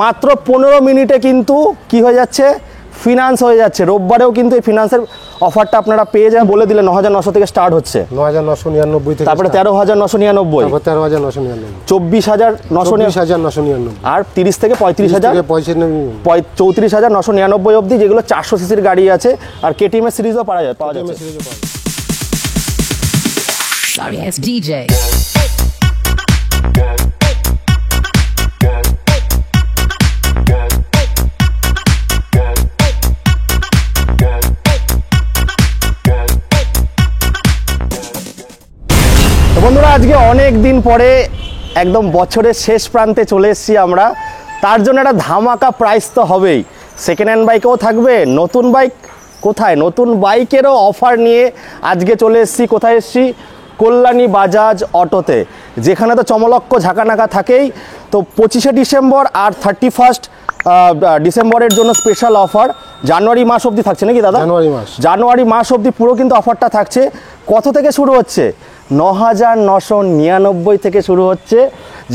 মাত্র 15 মিনিটে কিন্তু কি হয়ে যাচ্ছে, ফিনান্স হয়ে যাচ্ছে। রোববারেও কিন্তু এই ফিনান্সের অফারটা আপনারা পেয়ে যাবেন। বলে দিলে 9,900 থেকে স্টার্ট হচ্ছে, 9,999 থেকে, তারপরে 13,999, 13,999, 24,999 আর 30 থেকে 35,000, 34,999 অবধি, যেগুলো 400 সিসির গাড়ি আছে। আর কেটিএম এর সিরিজও পাওয়া যাচ্ছে। Sorry, it's DJ. বন্ধুরা, আজকে অনেক দিন পরে একদম বছরের শেষ প্রান্তে চলে এসেছি আমরা। তার জন্য একটা ধামাকা প্রাইস তো হবেই। সেকেন্ড হ্যান্ড বাইকেও থাকবে, নতুন বাইক কোথায়, নতুন বাইকেরও অফার নিয়ে আজকে চলে এসেছি। কোথায় এসেছি? কল্যাণী বাজাজ অটোতে, যেখানে তো চমলক্ষ ঝাঁকানাকা থাকেই। তো 25শে ডিসেম্বর আর 31 ডিসেম্বরের জন্য স্পেশাল অফার জানুয়ারি মাস অবধি থাকছে নাকি দাদা? জানুয়ারি মাস অবধি পুরো কিন্তু অফারটা থাকছে। কত থেকে শুরু হচ্ছে? 9,999 থেকে শুরু হচ্ছে।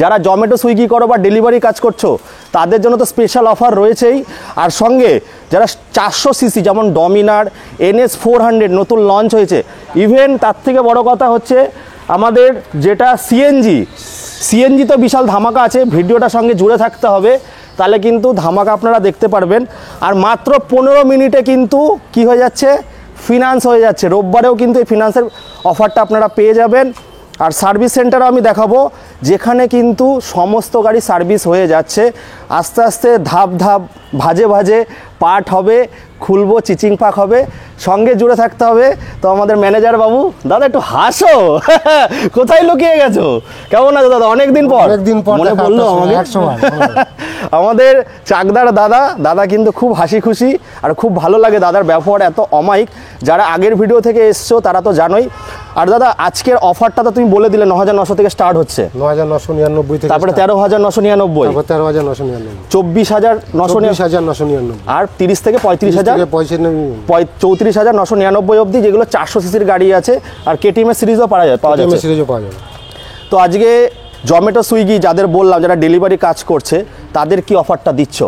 যারা জোম্যাটো সুইগি করো বা ডেলিভারি কাজ করছো তাদের জন্য তো স্পেশাল অফার রয়েছেই। আর সঙ্গে যারা 400 সিসি যেমন ডমিনার, NS 400 নতুন লঞ্চ হয়েছে, ইভেন তার থেকে বড় কথা হচ্ছে আমাদের যেটা সিএনজি তো বিশাল ধামাকা আছে। ভিডিওটার সঙ্গে জুড়ে থাকতে হবে, তাহলে কিন্তু ধামাকা আপনারা দেখতে পারবেন। আর মাত্র 15 মিনিটে কিন্তু কি হয়ে যাচ্ছে, ফিনান্স হয়ে যাচ্ছে। রোববারেও কিন্তু এই ফিনান্সের অফারটা আপনারা পেয়ে যাবেন। আর সার্ভিস সেন্টারও আমি দেখাবো, যেখানে কিন্তু সমস্ত গাড়ি সার্ভিস হয়ে যাচ্ছে। আস্তে আস্তে ধাপ ধাপ ভাজে ভাজে পার্ট হবে, খুলবো, চিচিং পাক হবে, সঙ্গে জুড়ে থাকতে হবে। তো আমাদের ম্যানেজার বাবু, দাদা একটু হাসো, কোথায় লুকিয়ে গেছো? কেমন আছে দাদা? অনেকদিন পর মনে পড়লো আমাদের চাকদার দাদা কিন্তু খুব হাসি খুশি আর খুব ভালো লাগে দাদার ব্যবহার, এত অমায়িক। যারা আগের ভিডিও থেকে এসছো তারা তো জানোই। আর দাদা আজকের অফারটা তো তুমি বলে দিলে 9,900 থেকে স্টার্ট হচ্ছে, 9,999 থেকে, তারপরে 13,999, 13,999, 24,999 আর 30 থেকে 35,000, 34,999 অবধি, যেগুলো 400 সিসির গাড়ি আছে। আর কেটিএম এর সিরিজও পাওয়া যাবে। তো আজকে জোম্যাটো সুইগি যাদের বললাম, যারা ডেলিভারি কাজ করছে, তাদের কি অফারটা দিচ্ছ?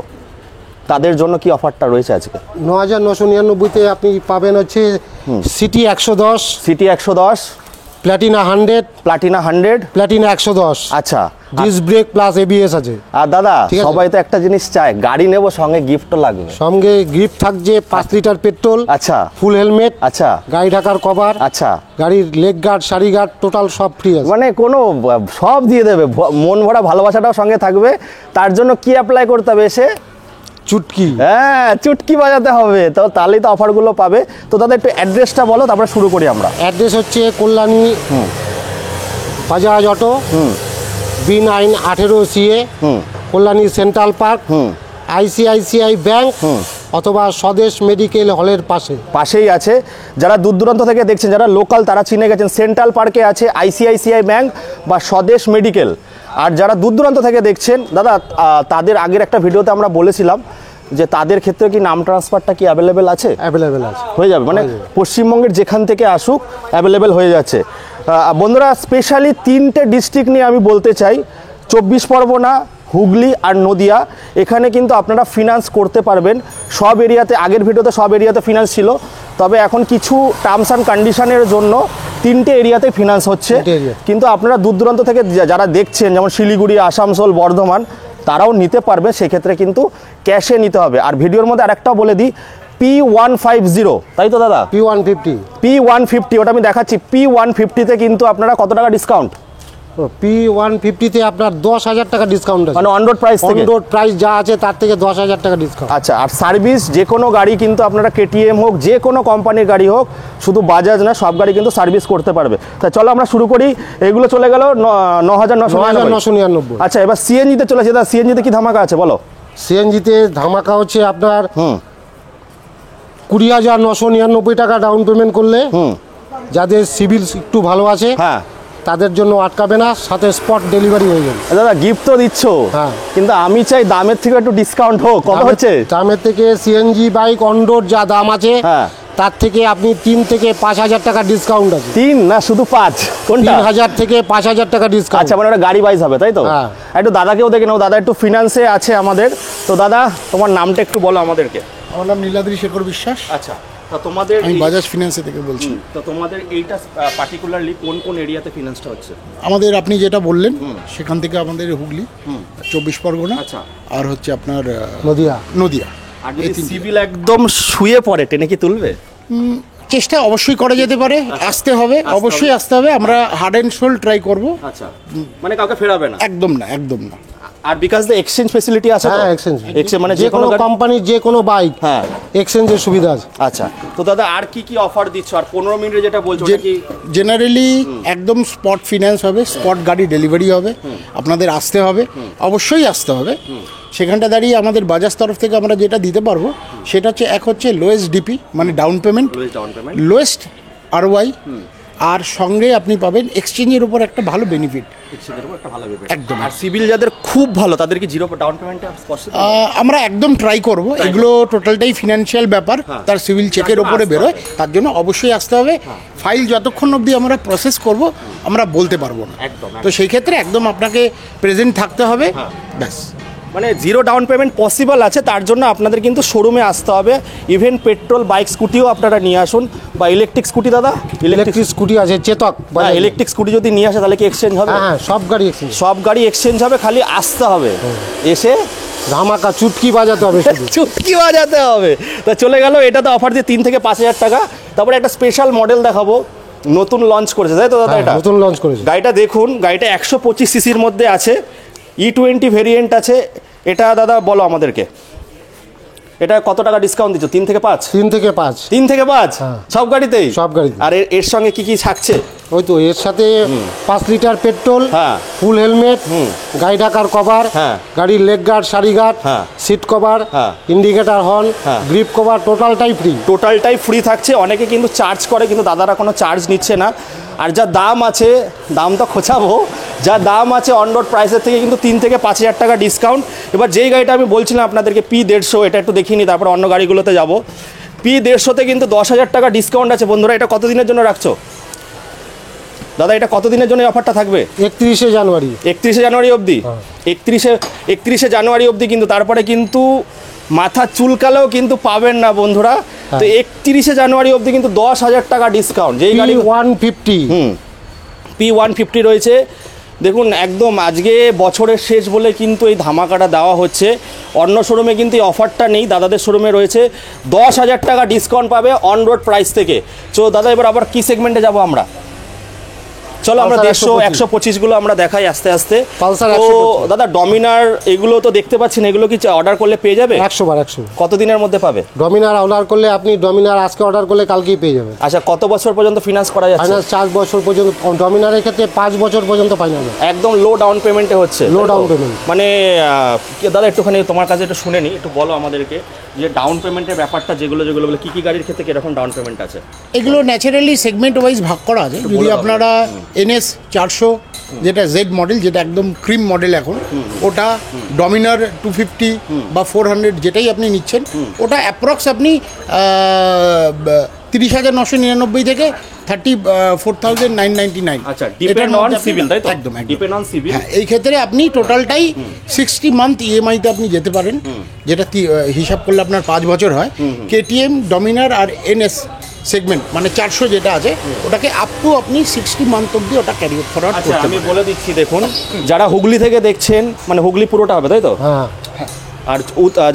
তাদের জন্য কি অফারটা রয়েছে আজকে? 9,999-তে আপনি পাবেন হচ্ছে সিটি 110, প্লাটিনা 100, প্লাটিনা 110। আচ্ছা, ডিস্ক ব্রেক প্লাস এবিএস আছে। আর দাদা সবাই তো একটা জিনিস চায়, গাড়ি নেব সঙ্গে গিফটও লাগবে। সঙ্গে গিফট থাকছে 5 লিটার পেট্রোল, আচ্ছা, ফুল হেলমেট, আচ্ছা, গাড়ি ঢাকার কভার, আচ্ছা, গাড়ির লেগ গার্ড, সারি গার্ড, টোটাল সব ফ্রি আছে। মানে কোনো সব দিয়ে দেবে, মন ভরা ভালোবাসাটাও সঙ্গে থাকবে। তার জন্য কি অ্যাপ্লাই করতে হবে? এসে চুটকি, হ্যাঁ, চুটকি বাজাতে হবে। তো তাহলেই তো অফারগুলো পাবে। তো দাদা একটু অ্যাড্রেসটা বলো, তারপরে শুরু করি আমরা। অ্যাড্রেস হচ্ছে Kalyani Bajaj auto, B9 18CA, Kalyani central park, ICICI bank অথবা স্বদেশ মেডিকেল হলের পাশেই আছে। যারা দূর দূরান্ত থেকে দেখছেন, যারা লোকাল, তারা চিনে গেছেন। সেন্ট্রাল পার্কে আছে ICICI ব্যাংক বা স্বদেশ মেডিকেল। আর যারা দূর দূরান্ত থেকে দেখছেন দাদা, তাদের আগের একটা ভিডিওতে আমরা বলেছিলাম যে তাদের ক্ষেত্রে কি নাম ট্রান্সফারটা কি অ্যাভেলেবেল আছে? অ্যাভেলেবেল আছে, হয়ে যাবে। মানে পশ্চিমবঙ্গের যেখান থেকে আসুক অ্যাভেলেবেল হয়ে যাচ্ছে। বন্ধুরা, স্পেশালি 3টে ডিস্ট্রিক্ট নিয়ে আমি বলতে চাই, 24 পরগনা, হুগলি আর নদিয়া। এখানে কিন্তু আপনারা ফিনান্স করতে পারবেন সব এরিয়াতে। আগের ভিডিওতে সব এরিয়াতে ফিনান্স ছিল, তবে এখন কিছু টার্মস অ্যান্ড কন্ডিশনের জন্য 3টে এরিয়াতে ফিনান্স হচ্ছে। কিন্তু আপনারা দূর দূরান্ত থেকে যারা দেখছেন, যেমন শিলিগুড়ি, আসানসোল, বর্ধমান, তারাও নিতে পারবে। সেক্ষেত্রে কিন্তু ক্যাশে নিতে হবে। আর ভিডিওর মধ্যে আরেকটা বলে দিই, P150, তাই তো দাদা? P150 ওটা আমি দেখাচ্ছি। P150-তে কিন্তু আপনারা কত টাকা ডিসকাউন্ট? P150-তে আপনার 10,000 টাকা ডিসকাউন্ট আছে, মানে অন রোড প্রাইস যা আছে তার থেকে 10,000 টাকা ডিসকাউন্ট। আচ্ছা, আর সার্ভিস যে কোনো গাড়ি কিন্তু আপনারা কেটিএম হোক, যে কোনো কোম্পানির গাড়ি হোক, শুধু বাজাজ না, সব গাড়ি কিন্তু সার্ভিস করতে পারবে। তা চলো আমরা শুরু করি। এগুলো চলে গেল 9,999। আচ্ছা, এবার সিএনজিতে চলে আসে। সিএনজিতে কি ধামাকা আছে বলো? সিএনজিতে ধামাকা হচ্ছে আপনার 20,999 টাকা ডাউন পেমেন্ট করলে, যাদের সিভিল একটু ভালো আছে, হ্যাঁ, তাদের জন্য আটকাবে না, সাথে স্পট ডেলিভারি হয়ে যাবে। দাদা গিফট তো দিচ্ছ, হ্যাঁ, কিন্তু আমি চাই দামের থেকে একটু ডিসকাউন্ট হোক। কত হচ্ছে? দামের থেকে সিএনজি বাইক অন রোড যা দাম আছে, হ্যাঁ, তার থেকে আপনি 3 থেকে 5,000 টাকা ডিসকাউন্ট আছে। 3 না শুধু 5? কোনটা? 3,000 থেকে 5,000 টাকা ডিসকাউন্ট। আচ্ছা, মানে ওটা গাড়ি ওয়াইজ হবে তাই তো? হ্যাঁ। একটু দাদাকেও দেখে নাও, দাদা একটু ফিনান্সে আছে আমাদের। তো দাদা, তোমার নামটা একটু বলো আমাদেরকে। আমার নাম নীলাদ্রি শেখর বিশ্বাস, আচ্ছা, তো তোমাদের আমি বাজাজ ফিন্যান্সে থেকে বলছি। তো তোমাদের এইটা পার্টিকুলারলি কোন কোন এরিয়াতে ফিনান্সটা হচ্ছে? আমাদের আপনি যেটা বললেন সেখান থেকে আমাদের হুগলি, 24 পরগনা, আচ্ছা। আর হচ্ছে আপনার নদিয়া। নদিয়া। আর যদি সিভিল একদম শুয়ে পড়ে, টেনে কি তুলবে? চেষ্টা অবশ্যই করা যেতে পারে, আসতে হবে, অবশ্যই আসতে হবে। আমরা হার্ড অ্যান্ড সোল ট্রাই করব। আচ্ছা, মানে কাউকে ফেরাবে না? একদম না, একদম না। আর বিকজ দ্য এক্সচেঞ্জ ফেসিলিটি আছে তো? হ্যাঁ, এক্সচেঞ্জ মানে যে কোনো কোম্পানির যে কোনো বাইক, হ্যাঁ, এক্সচেঞ্জের সুবিধা আছে। আচ্ছা, তো দাদা আর কি কি অফার দিচ্ছ? আর 15 মিনিটে যেটা বলছো ওটা কি? জেনারেলি একদম স্পট ফিন্যান্স হবে, স্পট গাড়ি ডেলিভারি হবে, আপনাদের আসতে হবে, অবশ্যই আসতে হবে। সেখানটা দাঁড়িয়ে আমাদের বাজাজ তরফ থেকে আমরা যেটা দিতে পারবো সেটা হচ্ছে, এক হচ্ছে লোয়েস্ট ডিপি মানে ডাউন পেমেন্ট, লোয়েস্ট আরওয়াই, আর সঙ্গে আপনি পাবেন এক্সচেঞ্জের উপর একটা ভালো বেনিফিট। একদম। আর সিভিল যাদের খুব ভালো তাদের কি 0 ডাউন পেমেন্টে পসিবল? আমরা একদম ট্রাই করব। এগুলো টোটালটাই ফিনান্সিয়াল ব্যাপার, তার সিভিল চেকের ওপরে বেরোয়, তার জন্য অবশ্যই আসতে হবে। ফাইল যতক্ষণ অবধি আমরা প্রসেস করব আমরা বলতে পারবো না, তো সেই ক্ষেত্রে একদম আপনাকে প্রেজেন্ট থাকতে হবে, ব্যাস। মানে 0 ডাউন পেমেন্ট পসিবল আছে, তার জন্য আপনাদের কিন্তু শোরুমে আসতে হবে। ইভেন পেট্রোল বাইক স্কুটিও আপনারা নিয়ে আসুন, বা ইলেকট্রিক স্কুটি। দাদা, ইলেকট্রিক স্কুটি আছে, চেতক। ইলেকট্রিক স্কুটি যদি নিয়ে আসে তাহলে কি এক্সচেঞ্জ হবে? হ্যাঁ, সব গাড়ি এক্সচেঞ্জ। সব গাড়ি এক্সচেঞ্জ হবে, খালি আসতে হবে, এসে ধামাকা চুটকি বাজাতে হবে, শুধু চুটকি বাজাতে হবে। তা চলে গেল, এটা তো অফার দিয়ে 3 থেকে 5,000 টাকা। তারপরে একটা স্পেশাল মডেল দেখাবো, নতুন লঞ্চ করেছে তাই তো দাদা? এটা নতুন লঞ্চ করেছে। গাড়িটা দেখুন, গাড়িটা 125 সিসির মধ্যে আছে, E20 ভেরিয়েন্ট আছে। এটা দাদা বলো আমাদেরকে, এটা কত টাকা ডিসকাউন্ট দিচ্ছ? 3 থেকে 5? 3 থেকে 5। 3 থেকে 5 সব গাড়িতেই? সব গাড়িতে। আর এর সঙ্গে কি কি থাকছে? ওই তো এর সাথে 5 লিটার পেট্রোল, হ্যাঁ, ফুল হেলমেট, গাড়ি ঢাকার কভার, হ্যাঁ, গাড়ির লেগ গার্ড, সারি গার্ড, হ্যাঁ, সিট কভার, হ্যাঁ, ইন্ডিকেটার হর্ন, হ্যাঁ, গ্রিপ কভার, টোটালটাই ফ্রি। টোটালটাই ফ্রি থাকছে। অনেকে কিন্তু চার্জ করে, কিন্তু দাদারা কোনো চার্জ নিচ্ছে না। আর যা দাম আছে, দাম তো খোঁচাবো, যা দাম আছে অন রোড প্রাইসের থেকে কিন্তু 3 থেকে 5,000 টাকা ডিসকাউন্ট। এবার যেই গাড়িটা আমি বলছিলাম আপনাদেরকে P150, এটা একটু দেখিয়ে নিই, তারপর অন্য গাড়িগুলোতে যাব। P150-তে কিন্তু 10,000 টাকা ডিসকাউন্ট আছে বন্ধুরা। এটা কতদিনের জন্য রাখছো দাদা? এটা কতদিনের জন্য অফারটা থাকবে? 31শে জানুয়ারি। 31শে জানুয়ারি অবধি? 31শে জানুয়ারি অবধি কিন্তু, তারপরে কিন্তু মাথা চুলকালেও কিন্তু পাবেন না বন্ধুরা। তো 31শে জানুয়ারি অবধি কিন্তু 10,000 টাকা ডিসকাউন্ট। যেই গাড়ি P150, P150 রয়েছে। দেখুন, একদম আজকে বছরের শেষ বলে কিন্তু এই ধামাকাটা দেওয়া হচ্ছে। অন্য শোরুমে কিন্তু এই অফারটা নেই, দাদাদের শোরুমে রয়েছে। 10,000 টাকা ডিসকাউন্ট পাবে অন রোড প্রাইস থেকে। তো দাদা, এবার আবার কি সেগমেন্টে যাব আমরা? চলো আমরা 150, 125 আমরা দেখাই আস্তে আস্তে। তো দাদা, ডমিনার এগুলো তো দেখতে পাচ্ছেন, এগুলো কি অর্ডার করলে পেয়ে যাবে? 100 বার 100। কতদিনের মধ্যে পাবে? ডমিনার অর্ডার করলে, আপনি ডমিনার আজকে অর্ডার করলে কালকেই পেয়ে যাবেন। আচ্ছা, কত বছর পর্যন্ত ফিনান্স করা যাচ্ছে? ফাইনান্স 4 বছর পর্যন্ত, ডমিনারের ক্ষেত্রে 5 বছর পর্যন্ত ফাইনান্স। একদম লো ডাউন পেমেন্টে হচ্ছে? লো ডাউন পেমেন্ট মানে দাদা, একটুখানি তোমার কাছে একটু শুনে নিই, একটু বলো আমাদেরকে যে ডাউন পেমেন্টের ব্যাপারটা, যেগুলো বলে কি কি গাড়ির ক্ষেত্রে কিরকম ডাউন পেমেন্ট আছে? এগুলো ন্যাচারালি সেগমেন্ট ওয়াইজ ভাগ করা আছে। যদি আপনারা NS 400, যেটা জেড মডেল, যেটা একদম ক্রিম মডেল এখন, ওটা ডমিনার 250 বা 400 যেটাই আপনি নিচ্ছেন, ওটা অ্যাপ্রক্স আপনি 30,999 থেকে 34,999। আচ্ছা, ডিপেন্ড অন সিভিল তাই তো? একদম ডিপেন্ড অন সিভিল। হ্যাঁ, এই ক্ষেত্রে আপনি টোটালটাই 60 মান্থ EMI-তে আপনি যেতে পারেন, যেটা হিসাব করলে আপনার 5 বছর হয়। KTM, ডমিনার আর NS সেগমেন্ট মানে 400 যেটা আছে, ওটাকে আপ টু আপনি 60 মান্থ অবধি ওটা ক্যারি ফরওয়ার্ড করতে পারেন। আমি বলে দিচ্ছি, দেখুন, যারা হুগলি থেকে দেখছেন, মানে হুগলি পুরোটা হবে তাই তো? হ্যাঁ। আর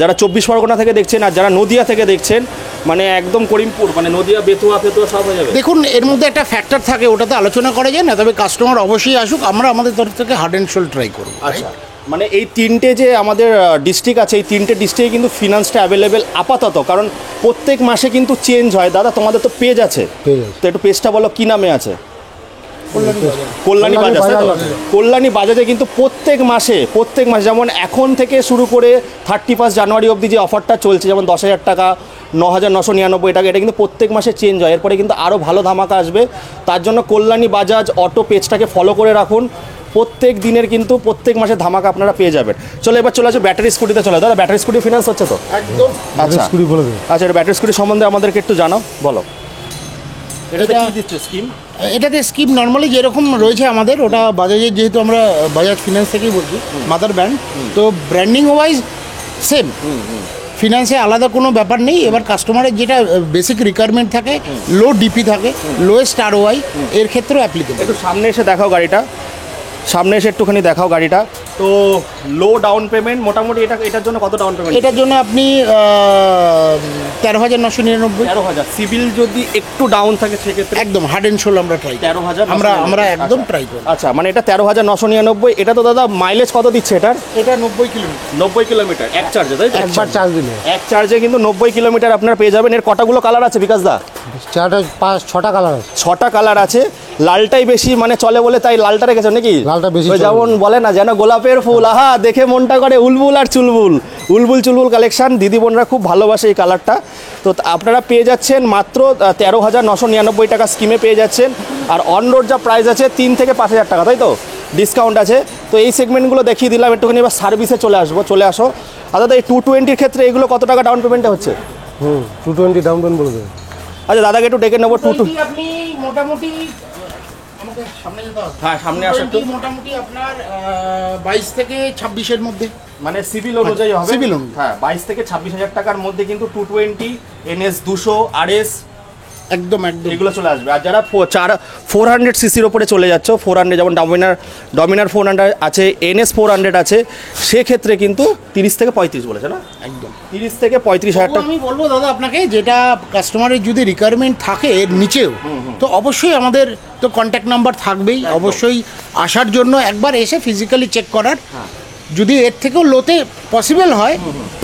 যারা 24 পরগনা থেকে দেখছেন, আর যারা নদিয়া থেকে দেখছেন, মানে একদম করিমপুর, মানে নদিয়া, বেতুয়া সব হয়ে যাবে। দেখুন, এর মধ্যে একটা ফ্যাক্টর থাকে, ওটাতে আলোচনা করা যায় না, তবে কাস্টমার অবশ্যই আসুক, আমরা আমাদের তরফ থেকে হার্ড অ্যান্ড সোল ট্রাই করব। আচ্ছা, মানে এই 3টে যে আমাদের ডিস্ট্রিক্ট আছে, এই 3টে ডিস্ট্রিক্টে কিন্তু ফিনান্সটা অ্যাভেলেবেল আপাতত, কারণ প্রত্যেক মাসে কিন্তু চেঞ্জ হয়। দাদা, তোমাদের তো পেজ আছে, তো একটু পেজটা বলো, কি নামে আছে? কল্যাণী বাজাজ। কল্যাণী বাজাজে কিন্তু প্রত্যেক মাসে যেমন এখন থেকে শুরু করে 31 জানুয়ারি অবধি যে অফারটা চলছে, যেমন 10,000 টাকা, 9,999 টাকা, এটা কিন্তু প্রত্যেক মাসে চেঞ্জ হয়। এরপরে কিন্তু আরও ভালো ধামাকা আসবে। তার জন্য কল্যাণী বাজাজ অটো পেজটাকে ফলো করে রাখুন। প্রত্যেক দিনের কিন্তু প্রত্যেক মাসে ধামাকা আপনারা পেয়ে যাবেন। চলো এবার চলে আসো ব্যাটারি স্কুটিতে চলে। দাদা ব্যাটারি স্কুটি ফিনান্স হচ্ছে তো? একদম। আচ্ছা স্কুটি বলে দেবে। আচ্ছা, এটা ব্যাটারি স্কুটি সম্বন্ধে আমাদেরকে একটু জানাও, বলো। এটাতে এটা- কি দিচ্ছ স্কিম? এটাতে স্কিম নর্মালি যেরকম রয়েছে আমাদের, ওটা বাজাজের, যেহেতু আমরা বাজাজ ফিনান্স থেকেই বলছি, মাদার ব্র্যান্ড, তো ব্র্যান্ডিং ওয়াইজ সেম, ফিনান্সে আলাদা কোনো ব্যাপার নেই। এবার কাস্টমারের যেটা বেসিক রিকোয়ারমেন্ট থাকে, লো ডিপি থাকে, লোয়েস্ট ROI, এর ক্ষেত্রেও অ্যাপ্লিকেবল। একটু সামনে এসে দেখাও গাড়িটা, সামনে এসে একটুখানি দেখাও গাড়িটা। তো লো ডাউন পেমেন্ট মোটামুটি এটার জন্য কত ডাউন পেমেন্ট? এটার জন্য আপনি 13,999। 13,000। সিভিল যদি একটু ডাউন থাকে সেক্ষেত্রে একদম হার্ড অ্যান্ড সোল আমরা ট্রাই 13,000 আমরা একদম ট্রাই করি। আচ্ছা, মানে এটা 13,999। এটা তো দাদা মাইলেজ কত দিচ্ছে এটার? এটা 90 কিলোমিটার। 90 কিলোমিটার এক চার্জে, তাই তো? একবার চার্জ দিলে এক চার্জে কিন্তু 90 কিলোমিটার আপনারা পেয়ে যাবেন। এর কটাগুলো কালার আছে বিকাশ দা? 6টা কালার আছে। 6টা কালার আছে। লালটাই বেশি মানে চলে বলে তাই লালটা রেখেছো নাকি? লালটা বেশি ওই চলে। যেমন বলে না, যেন গোলাপের ফুল, আহা দেখে মনটা করে উলবুল আর চুলবুল, উলবুল চুলবুল কালেকশন। দিদি বোনরা খুব ভালোবাসে এই কালারটা। তো আপনারা পেয়ে যাচ্ছেন মাত্র 13,999 টাকা স্কিমে পেয়ে যাচ্ছেন। আর অন রোড যা প্রাইস আছে 3 থেকে 5,000 টাকা, তাই তো? ডিসকাউন্ট আছে। তো এই সেগমেন্টগুলো দেখিয়ে দিলাম। একটুখানি এবার সার্ভিসে চলে আসো। আর দাদা এই 220-র ক্ষেত্রে এগুলো কত টাকা ডাউন পেমেন্টে হচ্ছে? 220 ডাউন পেমেন্ট বলে দেবে। আচ্ছা দাদাকে একটু ডেকে নেবো। আপনি মোটামুটি আমাকে সামনে যেতে হবে। হ্যাঁ, সামনে আসো একটু। মোটামুটি আপনার 22 থেকে 26-এর মধ্যে। মানে সিভিল অনুযায়ী হবে। সিভিল অনুযায়ী। হ্যাঁ, 22 থেকে 26,000 টাকার মধ্যে কিন্তু 220 NS 200 RS একদম এগুলো চলে আসবে। আর যারা 400 সিসির ওপরে চলে যাচ্ছে, 400 যেমন ডমিনার 400 আছে, NS 400 আছে, সেক্ষেত্রে কিন্তু 30 থেকে 35 বলেছে না? একদম। 30 থেকে 35,000 টাকা। আমি বলবো দাদা আপনাকে, যেটা কাস্টমারের যদি রিকোয়ারমেন্ট থাকে এর নিচেও, তো অবশ্যই আমাদের তো কন্ট্যাক্ট নাম্বার থাকবেই। অবশ্যই আসার জন্য একবার এসে ফিজিক্যালি চেক করার, যদি এর থেকেও লোতে পসিবল হয়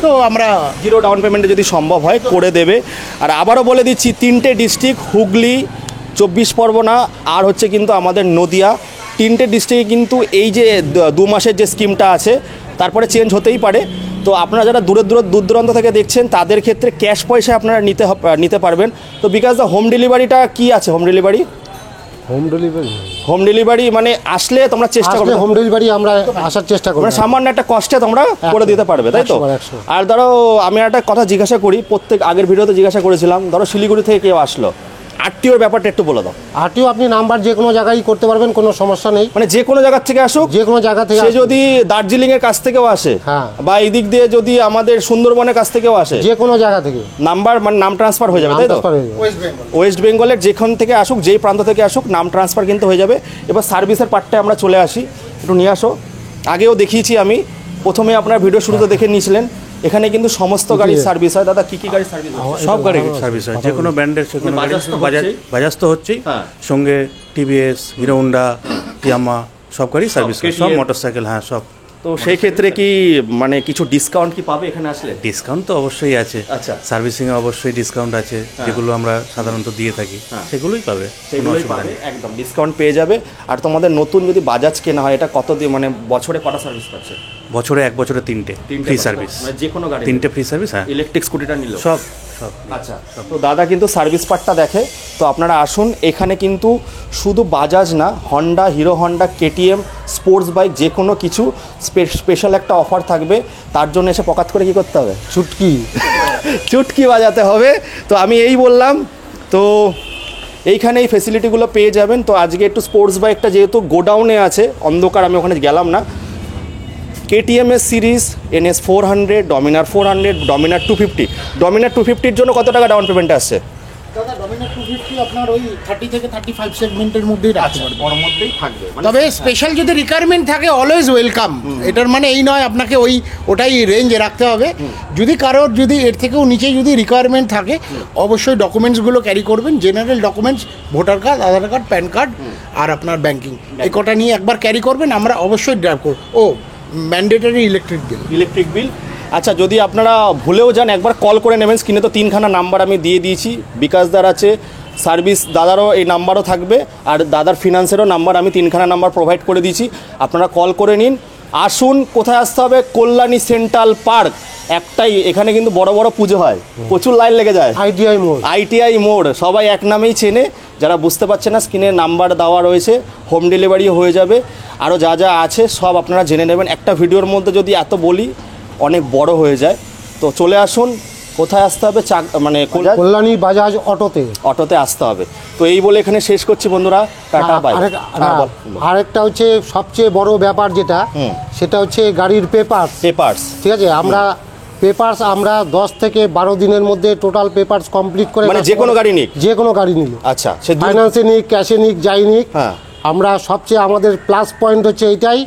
তো আমরা জিরো ডাউন পেমেন্টে যদি সম্ভব হয় করে দেবে। আর আবারও বলে দিচ্ছি, 3টে ডিস্ট্রিক্ট, হুগলি, 24 পরগনা আর হচ্ছে কিন্তু আমাদের নদিয়া, 3টে ডিস্ট্রিক্টে কিন্তু এই যে 2 মাসের যে স্কিমটা আছে তারপরে চেঞ্জ হতেই পারে। তো আপনারা যারা দূর দূরান্ত থেকে দেখছেন তাদের ক্ষেত্রে ক্যাশ পয়সা আপনারা নিতে পারবেন। তো বিকজ দ্য হোম ডেলিভারিটা কি আছে? হোম ডেলিভারি মানে আসলে তোমরা চেষ্টা করবে, হোম ডেলিভারি আমরা আসার চেষ্টা করব। মানে সামান্য একটা কষ্টে তোমরা করে দিতে পারবে, তাই তো? 100 আর ধরো আমি একটা কথা জিজ্ঞাসা করি, আগের ভিডিওতে জিজ্ঞাসা করেছিলাম, ধরো শিলিগুড়ি থেকে কেউ আসলো, আরটিওর ব্যাপারটা একটু বলে দাও। আরটিও আপনি নাম্বার যে কোনো জায়গায় করতে পারবেন, কোনো সমস্যা নেই। মানে যে কোনো জায়গা থেকে আসুক, যে কোনো জায়গা থেকে সে যদি দার্জিলিং এর কাছ থেকেও আসে, হ্যাঁ, বা এই দিক দিয়ে যদি আমাদের সুন্দরবনের কাছ থেকেও আসে, যে কোনো জায়গা থেকে নাম্বার মানে নাম ট্রান্সফার হয়ে যাবে, তাই তো? ওয়েস্ট বেঙ্গলের যেখান থেকে আসুক, যেই প্রান্ত থেকে আসুক, নাম ট্রান্সফার কিন্তু হয়ে যাবে। এবার সার্ভিসের পার্টটায় আমরা চলে আসি, একটু নিয়ে আসো। আগেও দেখিয়েছি আমি, প্রথমে আপনার ভিডিও শুরুতে দেখে নিয়েছিলেন। এখানে কিন্তু সমস্ত গাড়ির সার্ভিস হয়। দাদা কি কি গাড়ির সার্ভিস হয়? সব গাড়ির সার্ভিস হয়, যে কোনো ব্র্যান্ডের, সে কোনো বাজাজ তো হচ্ছেই, সঙ্গে টিভিএস, হিরো হোন্ডা, ইয়ামা সব গাড়ি সার্ভিস হয়, সব মোটরসাইকেল, হ্যাঁ সব। তো সেই ক্ষেত্রে কি মানে কিছু ডিসকাউন্ট কি পাবে এখানে আসলে? ডিসকাউন্ট তো অবশ্যই আছে। আচ্ছা, সার্ভিসিংয়ে অবশ্যই ডিসকাউন্ট আছে, যেগুলো আমরা সাধারণত দিয়ে থাকি, সেগুলোই পাবে, সেগুলোই পাবে, একদম ডিসকাউন্ট পেয়ে যাবে। আর তোমাদের নতুন যদি বাজাজ কেনা হয়, এটা কত দিয়ে মানে বছরে কটা সার্ভিস পাচ্ছে? বছরে 1 বছরে 3টে ফ্রি সার্ভিস, মানে যে কোনো গাড়ি 3টে ফ্রি সার্ভিস, হ্যাঁ। ইলেকট্রিক স্কুটিটা নিল সব। আচ্ছা, তো দাদা কিন্তু সার্ভিস পার্টটা দেখে। তো আপনারা আসুন, এখানে কিন্তু শুধু বাজাজ না, Honda, hero Honda, KTM, sports bike, যে কোনো কিছু স্পেশাল একটা অফার থাকবে। তার জন্য এসে পকাত করে কি করতে হবে? চুটকি বাজাতে হবে। তো আমি এই বললাম, তো এইখানে এই ফেসিলিটিগুলো পেয়ে যাবেন। তো আজকে একটু স্পোর্টস বাইকটা যেহেতু গোডাউনে আছে, অন্ধকার, আমি ওখানে গেলাম না। কেটিএমএস সিরিজ, NS 400, ডমিনার 400, ডমিনার 250। ডমিনার 250-র জন্য কত টাকা ডাউন পেমেন্ট আসছে? দাদা ডমিনার 250 আপনার ওই 30 থেকে 35 সেগমেন্টের মধ্যেই রাখতে পারবেন, ওর মধ্যেই থাকবে। তবে স্পেশাল যদি রিকোয়ারমেন্ট থাকে অলওয়েজ ওয়েলকাম। এটার মানে এই নয় আপনাকে ওটাই রেঞ্জে রাখতে হবে। যদি কারোর যদি এর থেকেও নিচে যদি রিকোয়ারমেন্ট থাকে, অবশ্যই ডকুমেন্টসগুলো ক্যারি করবেন। জেনারেল ডকুমেন্টস, ভোটার কার্ড, আধার কার্ড, প্যান কার্ড আর আপনার ব্যাংকিং, এই কটা নিয়ে একবার ক্যারি করবেন। আমরা অবশ্যই ড্রাইভ করব। Mandatory electric bill. আচ্ছা, যদি আপনারা ভুলেও যান, একবার কল করে নেবেন। স্ক্রিনে তো 3খানা নাম্বার আমি দিয়ে দিয়েছি। বিকাশদার আছে, সার্ভিস দাদারও এই নাম্বারও থাকবে, আর দাদার ফিনান্সেরও নাম্বার আমি 3খানা নাম্বার প্রোভাইড করে দিয়েছি। আপনারা কল করে নিন। আসুন, কোথায় আসতে হবে? Kalyani central park. একটাই, এখানে কিন্তু বড় বড় পুজো হয়, প্রচুর লাইন লেগে যায়। ITI মোড় সবাই এক নামেই চেনে। যারা বুঝতে পারছেন না, স্ক্রিনে নাম্বার দেওয়া রয়েছে, হোম ডেলিভারিও হয়ে যাবে। আরও যা যা আছে সব আপনারা জেনে নেবেন। একটা ভিডিওর মধ্যে যদি এত বলি অনেক বড় হয়ে যায়। তো চলে আসুন, কোথায় আসতে হবে? মানে কল্যাণী বাজাজ অটোতে অটোতে আসতে হবে। তো এই বলে এখানে শেষ করছি বন্ধুরা, টাটা বাই। আরেকটা হচ্ছে সবচেয়ে বড় ব্যাপার যেটা, সেটা হচ্ছে গাড়ির পেপারস। ঠিক আছে, পেপারস আমরা 10 থেকে 12 দিনের মধ্যে টোটাল পেপারস কমপ্লিট করে, মানে যে কোনো গাড়ি নিক, আচ্ছা, সে ফাইন্যান্সে নিক, ক্যাশে নিক, যাই নিক, আমরা সবচেয়ে আমাদের প্লাস পয়েন্ট হচ্ছে এইটাই,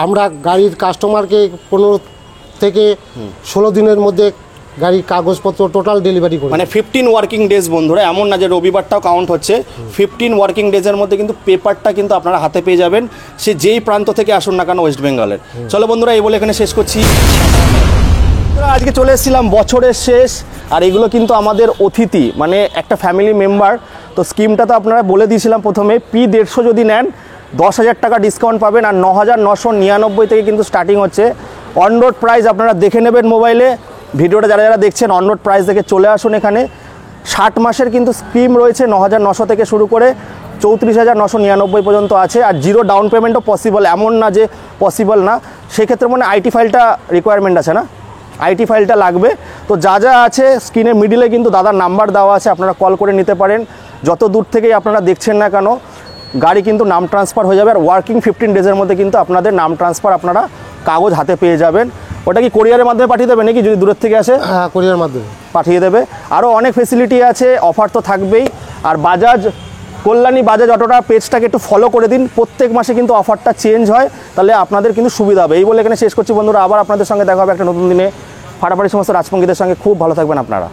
আমরা গাড়ির কাস্টমারকে 15 থেকে 16 দিনের মধ্যে গাড়ির কাগজপত্র টোটাল ডেলিভারি করি। মানে 15 ওয়ার্কিং ডেজ বন্ধুরা, এমন না যে রবিবারটাও কাউন্ট হচ্ছে। 15 ওয়ার্কিং ডেজের মধ্যে কিন্তু পেপারটা কিন্তু আপনারা হাতে পেয়ে যাবেন, সে যেই প্রান্ত থেকে আসুন না কেন ওয়েস্ট বেঙ্গলের। চলো বন্ধুরা, এই বলে এখানে শেষ করছি। আজকে চলে এসেছিলাম বছরের শেষ, আর এগুলো কিন্তু আমাদের অতিথি, মানে একটা ফ্যামিলি মেম্বার। তো স্কিমটা তো আপনারা বলে দিয়েছিলাম প্রথমে, P150 যদি নেন 10,000 টাকা ডিসকাউন্ট পাবেন, আর 9,999 থেকে কিন্তু স্টার্টিং হচ্ছে। অন রোড প্রাইস আপনারা দেখে নেবেন মোবাইলে, ভিডিওটা যারা যারা দেখছেন অন রোড প্রাইস দেখে চলে আসুন এখানে। 60 মাসের কিন্তু স্কিম রয়েছে, 9,900 থেকে শুরু করে 34,999 পর্যন্ত আছে। আর জিরো ডাউন পেমেন্টও পসিবল, এমন না যে পসিবল না। সেক্ষেত্রে মানে আইটি ফাইলটা রিকোয়ারমেন্ট আছে না, আইটি ফাইলটা লাগবে। তো যা যা আছে স্ক্রিনের মিডিলে কিন্তু দাদার নাম্বার দেওয়া আছে, আপনারা কল করে নিতে পারেন। যত দূর থেকেই আপনারা দেখছেন না কেন, গাড়ি কিন্তু নাম ট্রান্সফার হয়ে যাবে। আর ওয়ার্কিং 15 ডেজের মধ্যে কিন্তু আপনাদের নাম ট্রান্সফার, আপনারা কাগজ হাতে পেয়ে যাবেন। ওটা কি কোরিয়ারের মাধ্যমে পাঠিয়ে দেবে নাকি, যদি দূরের থেকে আসে? হ্যাঁ, কোরিয়ার মাধ্যমে পাঠিয়ে দেবে। আরও অনেক ফেসিলিটি আছে, অফার তো থাকবেই। আর কল্যাণী বাজাজ অটোটা পেজটাকে একটু ফলো করে দিন, প্রত্যেক মাসে কিন্তু অফারটা চেঞ্জ হয়, তাহলে আপনাদের কিন্তু সুবিধা হবে। এই বলে এখানে শেষ করছি বন্ধুরা, আবার আপনাদের সঙ্গে দেখা হবে একটা নতুন দিনে। ফাটাফাটি সমস্ত রাজপঙ্গীদের সঙ্গে। খুব ভালো থাকবেন আপনারা।